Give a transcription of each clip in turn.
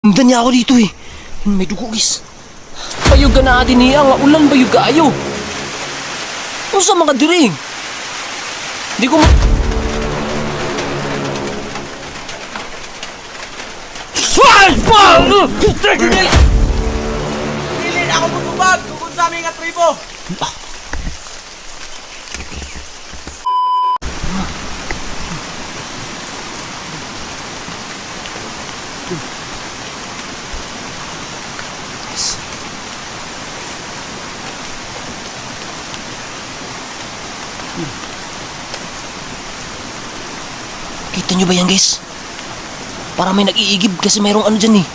Hindan niya ako dito eh. May dugo guys. Bayog ka na atin niya nga ulang bayog ka ayo. Ano sa mga diring? Di ko Pili ako tutubag tungkol sa aming tribo. Kita nyo ba yan guys? Parang may nag-iigib kasi mayroong ano dyan eh.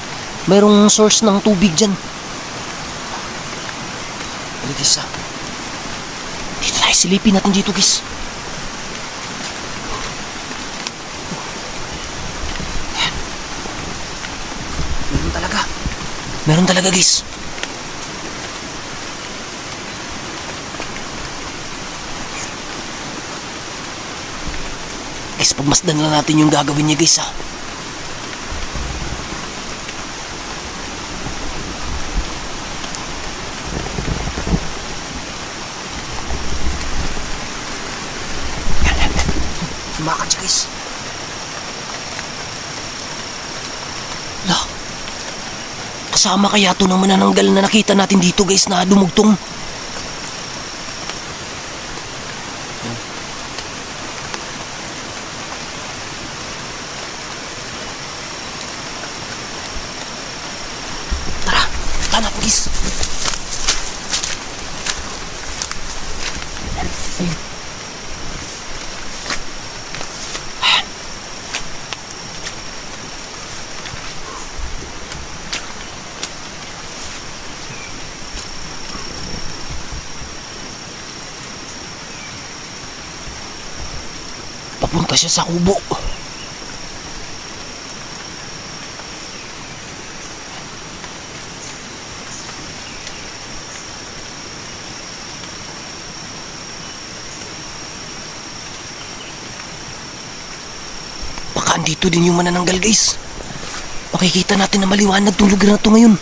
Mayroong source ng tubig dyan. Pero guys dito tayo, silipin natin dito guys. Ayan. Meron talaga. Meron talaga guys. Guys, pagmasdan lang natin yung gagawin niya guys ha. Tumakan siya guys. Lah, kasama kaya to ng manananggal na nakita natin dito guys na dumugtong. Tara, tanap guys. Papunta siya sa kubo. Baka andito din yung manananggal guys. Makikita natin na maliwanag tong lugar na to ngayon.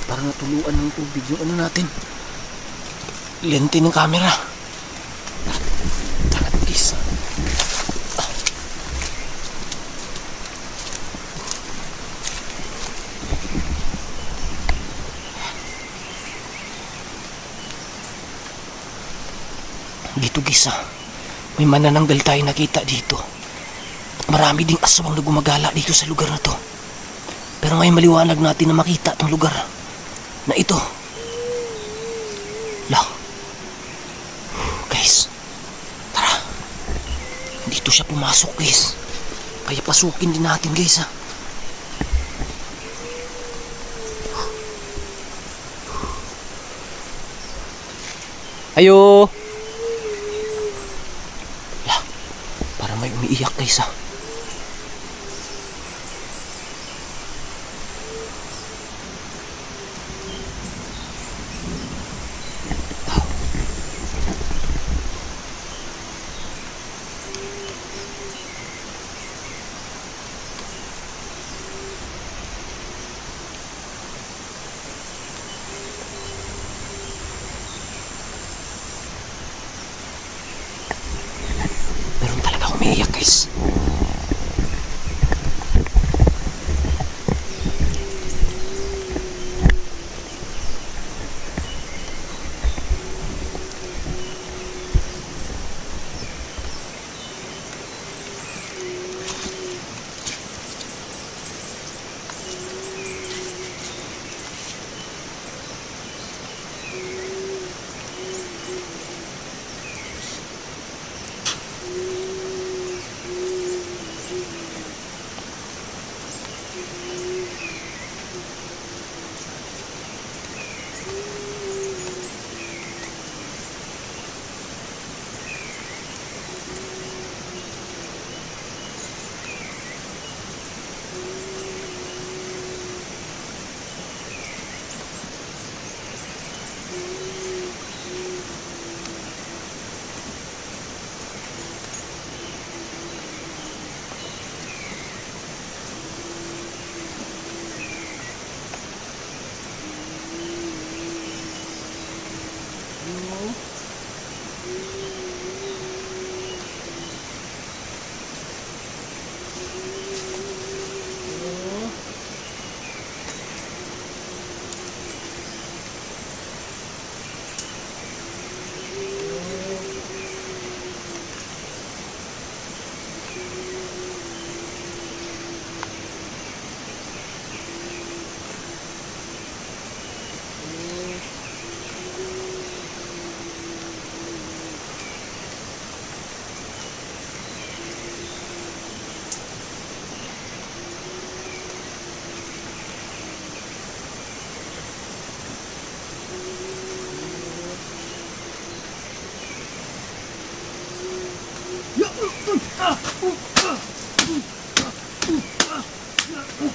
Parang natuluan ng tubig yung ano natin. Lente ng camera. Tara guys. Dito guys may manananggal tayo nakita dito. At marami ding aswang na gumagala dito sa lugar na to. Pero ngayon maliwanag natin na makita itong lugar na ito. Lah. Guys. Tara. Dito siya pumasok guys. Kaya pasukin din natin guys Ayo. Lah. Para may umiiyak guys Meron talaga umiiyak guys. Guys!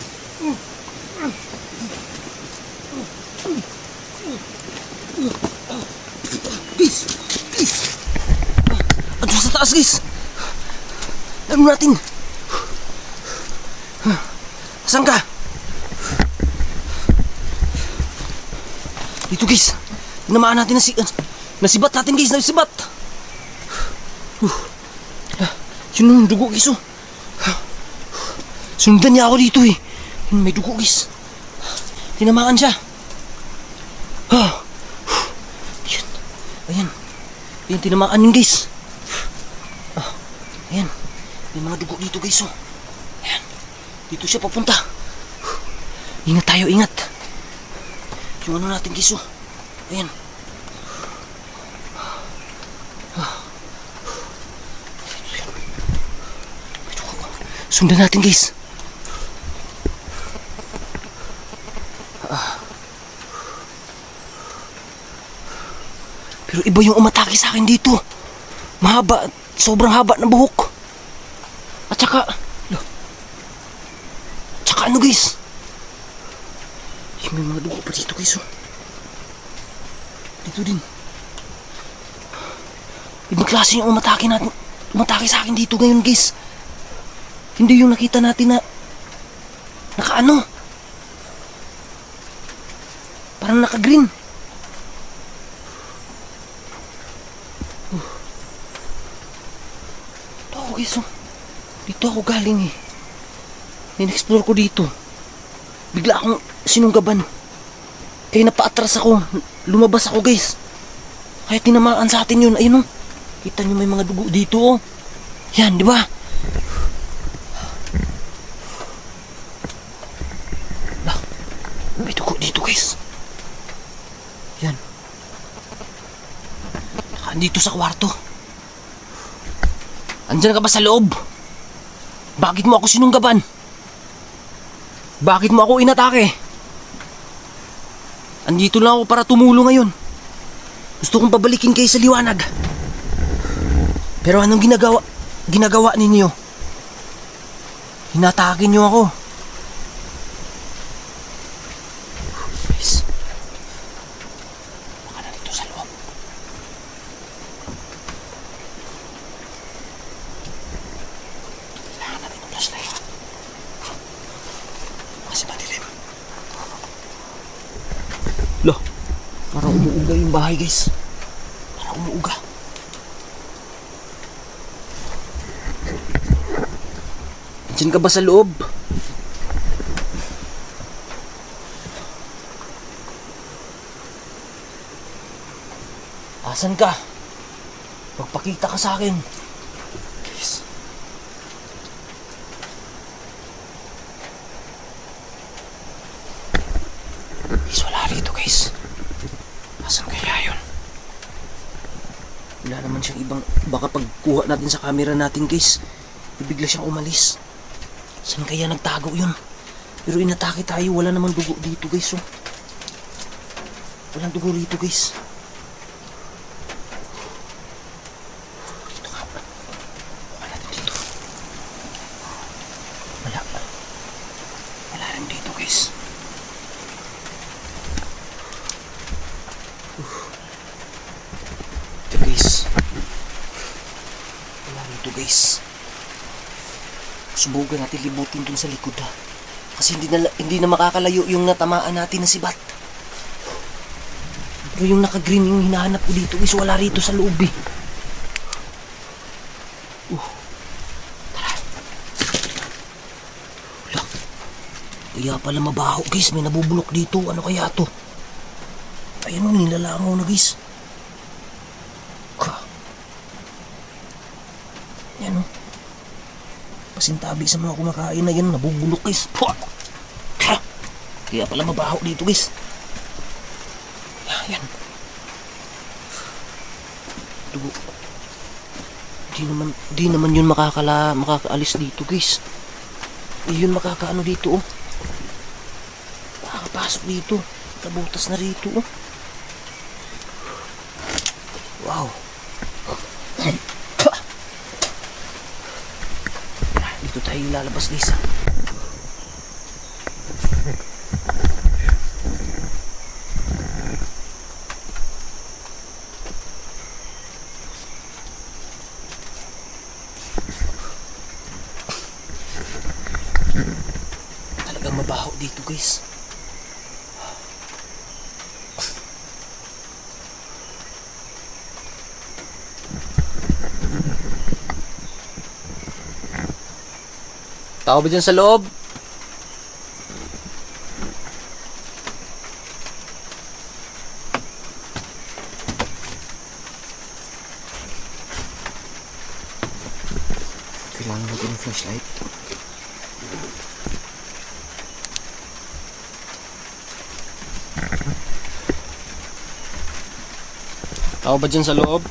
Guys! Andun sa taas, guys! Ano natin? Saan ka? Dito, guys. Tinamaan natin nasibat natin, guys. Nasibat. Yun yung dugo, guys. Oh. Sundan niya ako dito eh. Yun, may dugo, guys. Tinamaan siya. Ayan. Ayan. Ayan, tinamaan yun, guys. Ayan. May mga dugo dito, guys. Oh. Ayan. Dito siya papunta. Ingat tayo, ingat. Yung ano natin, guys. Oh. Ayan. Sundan natin, guys. Pero iba yung umatake sa akin dito. Mahaba, sobrang haba ng buhok. At saka ano, guys? May mga dugo pa dito, guys. Oh. Dito din. Ibang klase yung umatake sa akin dito ngayon, guys. Hindi yung nakita natin na nakaano. Parang naka-green. Ito ako, guys. Oh. Dito ako galing eh. In-explore ko dito. Bigla akong sinunggaban. Kaya napaatras ako. Lumabas ako, guys. Kaya tinamaan sa atin yun. Ayun, oh. Kita nyo may mga dugo dito, oh. Yan, di ba? May dugo dito, guys. Yan. Andito sa kwarto. Andyan ka ba sa loob? Bakit mo ako sinunggaban? Bakit mo ako inatake? Andito lang ako para tumulong ngayon. Gusto kong pabalikin kayo sa liwanag. Pero anong ginagawa ninyo? Hinatake niyo ako. Guys, baka nandito sa loob. Kailangan natin ng flashlight. Kasi madilim. Loh, parang umuuga yung bahay, guys. Parang umuuga. Diyan ka ba sa loob? Asan ka? Magpakita ka sa akin. Guys. Guys, wala rito, guys. Asan kaya yun? Wala naman siyang ibang... Baka pagkuha natin sa camera natin, guys, bigla siyang umalis. Saan kaya nagtago yun? Pero inatake tayo, wala namang dugo dito, guys. Oh. Walang dugo rito, guys. Dito ka. Buka natin dito. Wala. Wala rin dito, guys. Ito, guys. Wala rito, guys. Subukan natin libutin dun sa likod, ha. Kasi hindi na makakalayo yung natamaan natin na sibat. Pero yung naka-green yung hinahanap ko dito is wala rito sa loob, eh. Tara. Wala. Kaya pala mabaho, guys. May nabubulok dito. Ano kaya to? Ayun, nilalangaw na, guys. Yan, oh. Pasintabi sa mga kumakain na yan, nabubulok, guys. Kaya pala mabaho dito, guys. Yan. Dugo. Di naman yun makakaalis dito, guys. Di yun makakaano dito, oh. Makakapasok dito. Tabutas na rito, oh. Wow. Dito tayo lalabas, guys. Talagang mabaho dito, guys. Tao ba dyan sa loob? Kailangan natin ng flashlight. Tao ba dyan sa loob?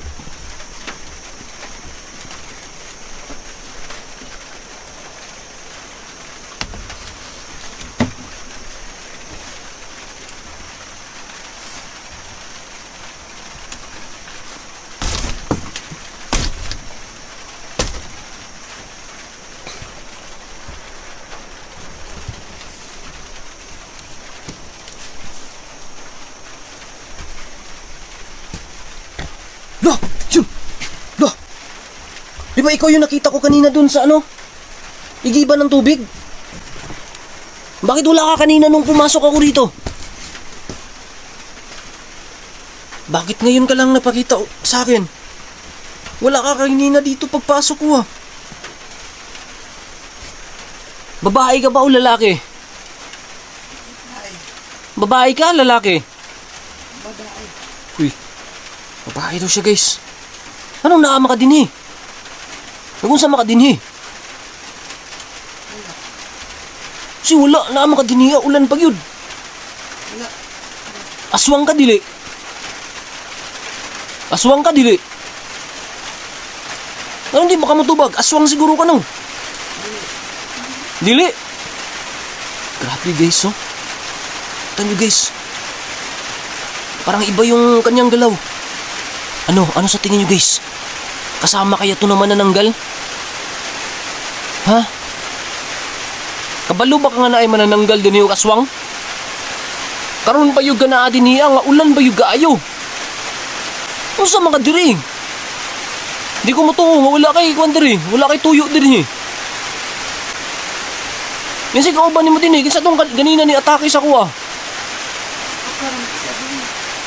Lah! Yun! Lah! Di ba ikaw yung nakita ko kanina dun sa ano? Igiban ng tubig? Bakit wala ka kanina nung pumasok ako rito? Bakit ngayon ka lang napakita sa akin? Wala ka kanina dito pagpasok ko ah. Babae ka ba o lalaki? Babae ka, lalaki? Babae. Uy, babae daw siya, guys. Anong naama ka din eh? Nagunsa ka din eh? Si wala, naama ka din eh. Ulan pag yun. Wala. Aswang ka dili. Aswang ka dili. Ano di baka matubag? Aswang siguro ka nung. Dili. Grabe guys, oh. Tanyo guys. Parang iba yung kanyang galaw. Ano sa tingin nyo guys? Kasama kaya ito na manananggal? Ha? Kabalo ba ka nga na ay manananggal din yung aswang? Karon ba yung ganaa din niya? Nga ulan ba yung gaayo? Ano sa mga diri? Di ko matungo nga wala kay kwan diri. Wala kay tuyo diri. Yan si kauban ni mo din eh. Kinsa tong ganina ni atake sa kuha.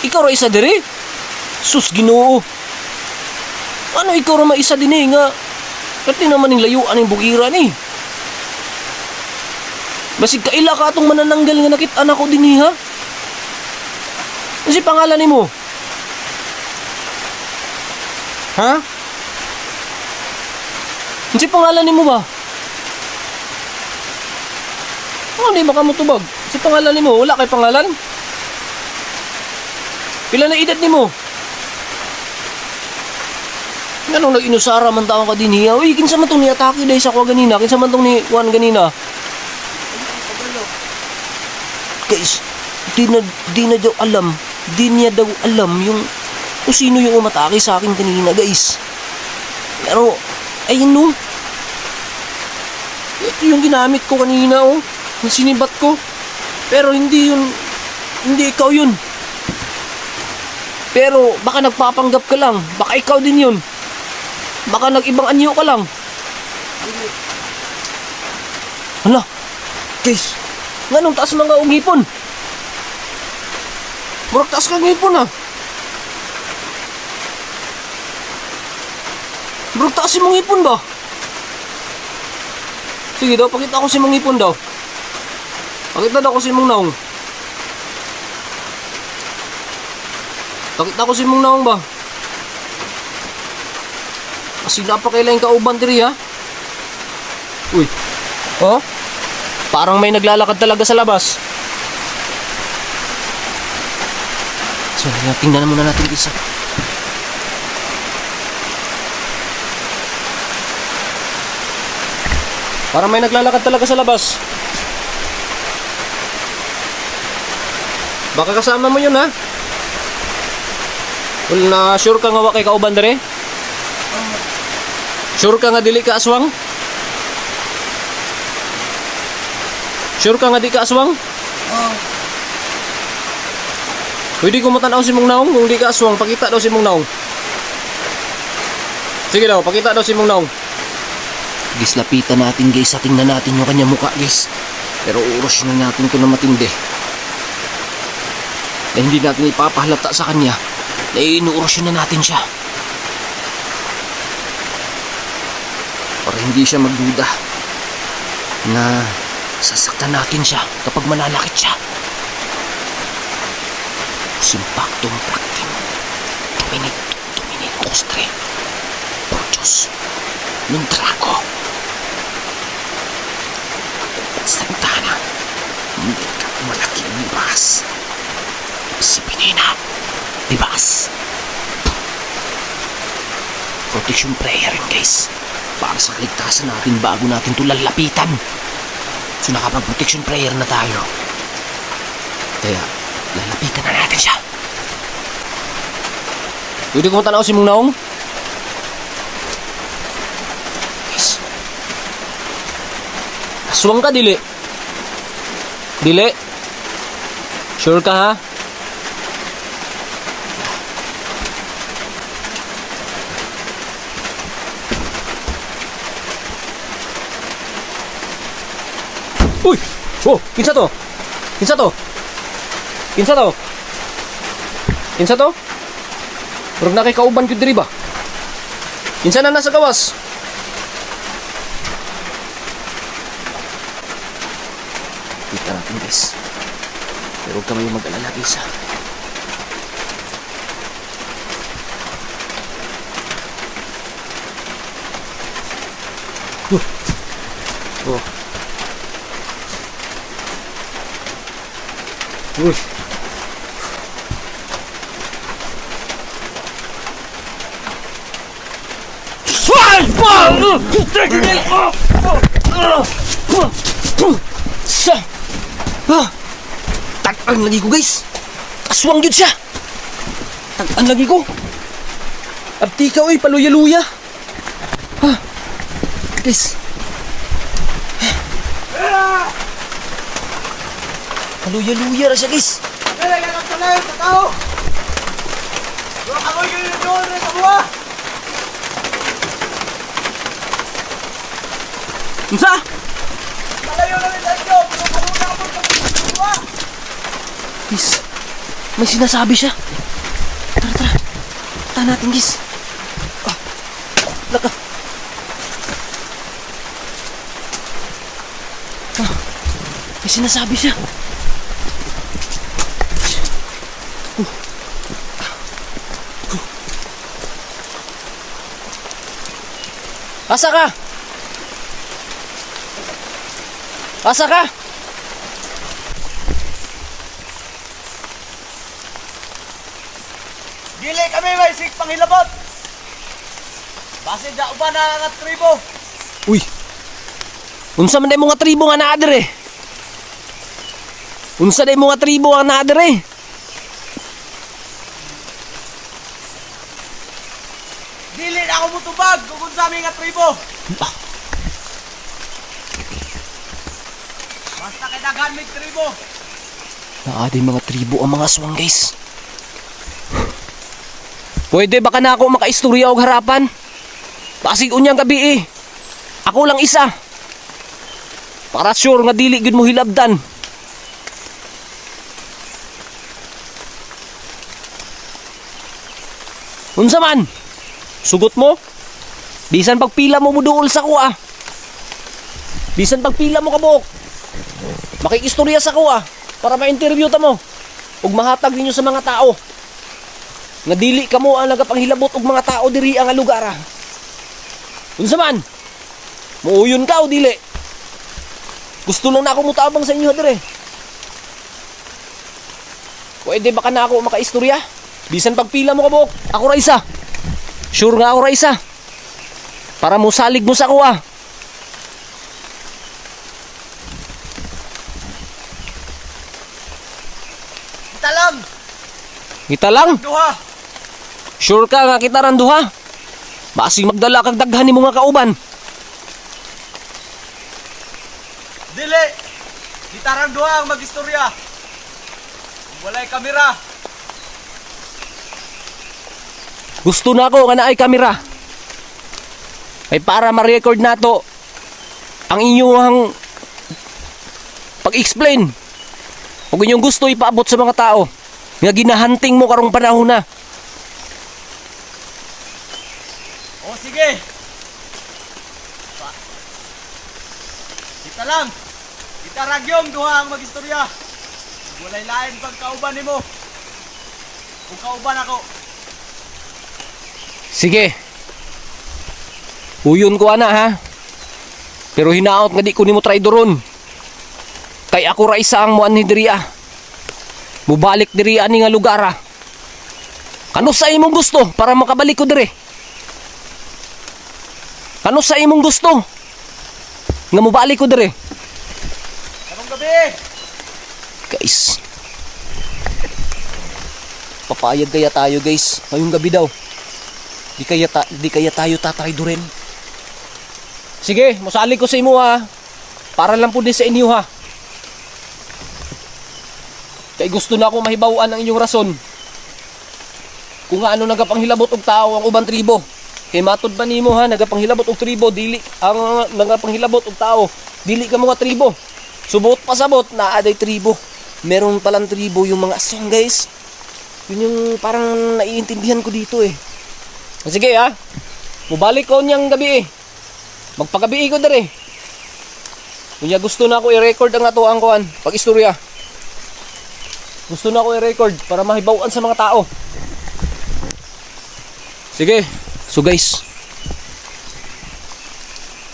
Ikaw ra isa diri? Sus Ginoo. Ano ikaw ra maisa din eh nga? Kati naman ning layuan ning bugira ni. Basig kaila ka atong manananggal nga nakit-anak ko din ha? Ano si pangalan ni mo? Ha? Ano si pangalan ni mo ba? Oh, di baka mo tubag. Si pangalan ni mo, wala kay pangalan? Pila na edad ni mo? Ganong nag-inusara man tawang ka din niya. Uy, kinsa man tong ni-atake dahil sa kuha ganina? Kinsa man tong ni Juan ganina? Guys, di na daw alam. Di niya daw alam yung kung sino yung umatake sa akin kanina, guys. Pero, ayun no. Ito yung ginamit ko kanina, oh. Yung sinibat ko. Pero hindi yun. Hindi ikaw yun. Pero, baka nagpapanggap ka lang. Baka ikaw din yun. Baka nag-ibang anyo ka lang. Hala, guys. Nga nung taas mga ungipon. Murag taas ka ngipon ah. Murag taas si mong ipon ba? Sige daw, pakita ko si mong ipon daw. Pakita daw ko si mong naong. Pakita ko si mong naong ba? Kasi napakailang kauban diri ha. Uy. Oh? Parang may naglalakad talaga sa labas. So, tingnan muna natin isa. Parang may naglalakad talaga sa labas. Baka kasama mo yun ha. Well, na sure ka nga wa kay kauban dere? Sure ka nga dili ka aswang? Sure ka nga di ka aswang? Oh, Pwede ko matanaw si Mong Naong kung di ka aswang, pakita daw si Mong Naong. Sige daw, pakita daw si Mong Naong. Guys, lapitan natin guys, sa tingnan natin yung kanya mukha guys. Pero uros na natin ito na matindi. Na hindi natin ipapahalata sa kanya na inuurasyon na natin siya. Para hindi siya magduda na sasaktan natin siya kapag mananakit siya. Simpactum practim, dominit nostre, porcios, non drago. Santana, hindi ka malaking libas. Si Pinina, libas. Protection prayer yun guys. Para sa kaligtasan natin bago natin ito lalapitan. So nakapag-protection prayer na tayo. Kaya, lalapitan na natin siya. Pwede ko matanaw si Mong Naong? Yes. Aswang ka, dili? Dili? Sure ka, ha? Uy! Oh! Kinsa to? Kinsa to? Kinsa to? Kinsa to? Murag na kay kauban ko diri ba? Kinsa na nasa gawas? Kita natin guys. Pero huwag kami mag-alala guys ha. Oh. Uy. Tag-an lagi ko guys. Aswang yun siya. Tag-an lagi ko. Abti ka oy, paluya-luya. Guys. Paluya-luya na siya guys. kaya ka nagtalayo sa tao. Huwag amoy kayo na doon rin sa buwa. Unsa? Malayo na rin sa inyo. Pinapaluna mo sa buwa. Guys, may sinasabi siya. Tara. Tahan natin guys. Laka. May sinasabi siya. Asa ka? Asa ka? Dili kami may isig panghilabot. Base da uban na nga tribo. Uy. Unsa man day mga tribo nga naa dire? Unsa day mga tribo nga naa dire? Dili na ako mutubag kung sa aming nga tribo. Basta kay daghan may tribo. Naa day mga tribo ang mga aswang guys. Pwede baka na ako makaistorya og harapan? Basig unyang gabi eh. Ako lang isa. Para sure nga dili gid mo hilabdan. Unsa man? Sugot mo? Bisan pagpila mo muduol sa kuha. Bisan pagpila mo kabuok. Makikistorya sa kuha para ma-interview ta mo. Ug mahatag ninyo sa mga tao. Nga dili kamo ang nagapanghilabot og mga tao diri ang lugar. Unsa man? Muuyon ka o dili? Gusto lang na ako mutabang sa inyo dire. Pwede baka na ako makaistorya? Bisan pagpila mo kabuok, ako ra isa. Sure nga ako ra isa. Para mo salig mo sa kuha. Kita lang. Kita lang? Duha. Sure ka nga kita ran duha? Basig magdala kag daghan nimo nga kauban. Dili. Tarang duha ang mag-istorya. Walay kamera. Gusto na ko nga na ay kamera. Ay para ma-record nato ang inyong pag-explain. Kung inyong gusto ipaabot sa mga tao nga ginahunting mo karong panahon na. O sige. Kita lang. Kita ragyong duha ang mag-istorya. Walay lain pag kauban nimo. Kung kauban ako. Sige. Uyon ko ana ha. Pero hinaot nga di ko nimo traidoron. Kay ako ra isa ang muan ni diriya. Mubalik diriya ani nga lugar ha. Kano sa imong gusto para makabalik ko dire? Kano sa imong gusto nga mubalik ko dire? Karong gabi. Guys, papayag kaya tayo guys ngayong gabi daw. Di kaya tayo tatraidorin. Sige, masali ko sa imo ha. Para lang po din sa inyo ha. Kay gusto na akong mahibawan ang inyong rason. Kung ano nagapanghilabot og tao ang ubang tribo. Kay matod ba nimo ha, nagapanghilabot og tribo dili ang nagapanghilabot og tao, dili ka mga tribo. Subot pasabot na aday tribo. Meron palang tribo yung mga aswang guys. Yun yung parang naiintindihan ko dito eh. Sige ha. Mubalik ko niyang gabi eh. Magpagabi ko dere. Kunya gusto na ako i-record ang ato ang kuan, pag-istorya. Gusto na ako i-record para mahibawan sa mga tao. Sige. So guys.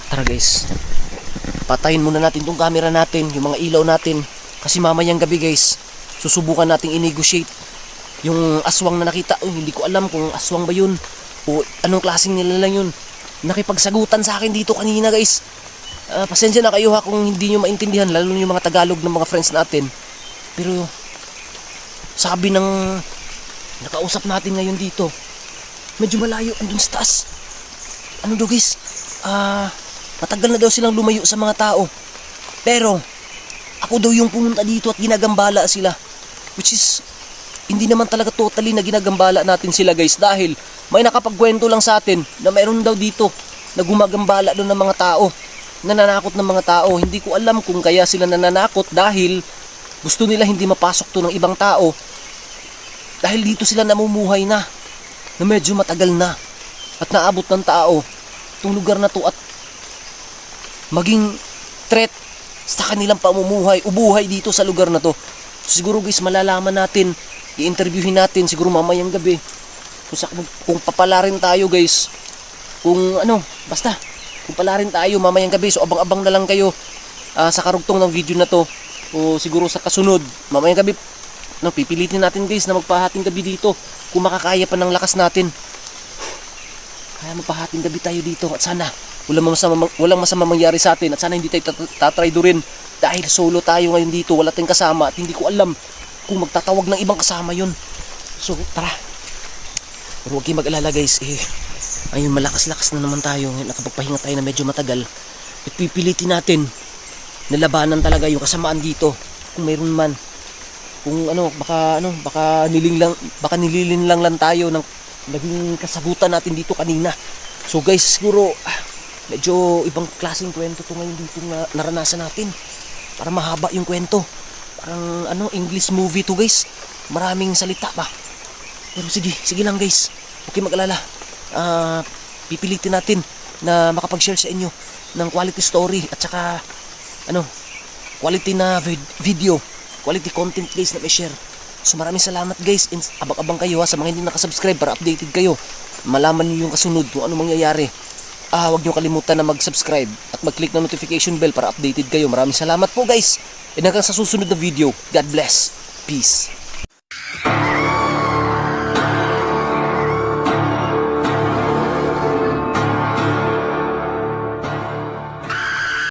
Tara guys. Patayin muna natin tong camera natin, yung mga ilaw natin. Kasi mamayang gabi guys, susubukan nating i-negotiate yung aswang na nakita. Hindi ko alam kung aswang ba yun o anong klaseng nila lang yun. Nakipagsagutan sa akin dito kanina guys. Pasensya na kayo ha kung hindi nyo maintindihan, lalo yung mga Tagalog ng mga friends natin. Pero sabi ng nakausap natin ngayon dito, medyo malayo andun sa taas. Ano daw guys, matagal na daw silang lumayo sa mga tao. Pero ako daw yung pumunta dito at ginagambala sila. Which is hindi naman talaga totally na ginagambala natin sila guys, dahil may nakapagkwento lang sa atin na mayroon daw dito na gumagambala doon ng mga tao, nananakot ng mga tao. Hindi ko alam kung kaya sila nananakot dahil gusto nila hindi mapasok to ng ibang tao, dahil dito sila namumuhay na medyo matagal na at naabot ng tao itong lugar na to at maging threat sa kanilang pamumuhay, ubuhay dito sa lugar na to. Siguro guys malalaman natin, i-interviewin natin siguro mamayang gabi kung papalarin tayo guys, kung ano, basta kung palarin tayo mamayang gabi. So abang-abang na lang kayo sa karugtong ng video na to, o siguro sa kasunod mamayang gabi. Pipilitin natin guys na magpahating gabi dito kung makakaya pa ng lakas natin. Kaya magpahating gabi tayo dito at sana walang masama mangyari sa atin, at sana hindi tayo tatraidorin dahil solo tayo ngayon dito, wala tayong kasama at hindi ko alam kung magtatawag ng ibang kasama yun. So tara, pero huwag kayong mag-alala guys ayun, malakas-lakas na naman tayo, nakapagpahinga tayo na medyo matagal at pipilitin natin na labanan talaga yung kasamaan dito kung mayroon man. Kung baka nililinlang lang tayo ng naging kasagutan natin dito kanina. So guys, siguro medyo ibang klaseng kwento to ngayon dito na naranasan natin. Para mahaba yung kwento. Parang English movie to guys. Maraming salita pa. Pero sige lang guys. Okay, mag-alala. Pipilitin natin na makapag-share sa inyo ng quality story at saka quality na video, quality content guys na may share. So maraming salamat guys. Abang-abang kayo sa mga hindi nakasubscribe para updated kayo. Malaman niyo yung kasunod kung ano mangyayari. Huwag niyo kalimutan na mag-subscribe at mag-click ng notification bell para updated kayo. Maraming salamat po guys. And hanggang sa susunod na video. God bless. Peace.